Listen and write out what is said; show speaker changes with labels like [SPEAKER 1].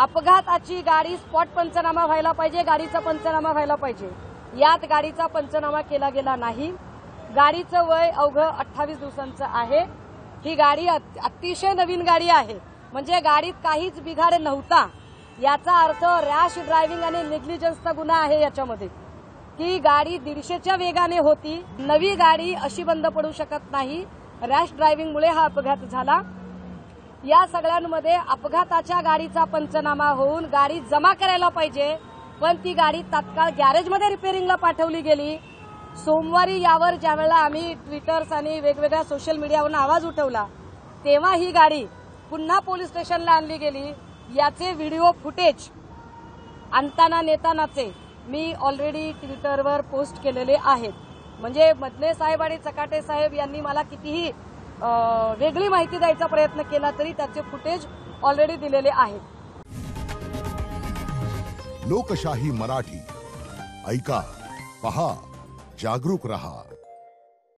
[SPEAKER 1] अपघाताची गाडी स्पॉट पंचनामा व्हायला पाहिजे, गाडीचा पंचनामा व्हायला पाहिजे. यात गाडीचा पंचनामा केला गेला नाही. गाडीचं वय अवघं 28 दिवसांचं आहे. ही गाडी अतिशय नवीन गाडी आहे, म्हणजे गाडीत काहीच बिघाड नव्हता. याचा अर्थ रॅश ड्रायव्हिंग आणि नेग्लिजन्सचा गुन्हा आहे याच्यामध्ये. की गाडी 150च्या वेगाने होती. नवी गाडी अशी बंद पडू शकत नाही. रॅश ड्रायव्हिंगमुळे हा अपघात झाला. या सगळ्यांमध्ये अपघाताच्या गाडीचा पंचनामा होऊन गाडी जमा करायला पाहिजे, पण ती गाडी तात्काळ गॅरेजमध्ये रिपेअरिंगला पाठवली गेली. सोमवारी यावर ज्यावेळेला आम्ही ट्विटर्स आणि वेगवेगळ्या सोशल मीडियावरून आवाज उठवला, तेव्हा ही गाडी पुन्हा पोलीस स्टेशनला आणली गेली. याचे व्हिडिओ फुटेज आणताना नेतानाचे मी ऑलरेडी ट्विटरवर पोस्ट केलेले आहेत. म्हणजे मदने साहेब आणि चकाटे साहेब यांनी मला कितीही वेगळी माहिती द्यायचा प्रयत्न केला तरी त्याचे फुटेज ऑलरेडी दिलेले आहेत.
[SPEAKER 2] लोकशाही मराठी ऐका, पहा, जागरूक रहा.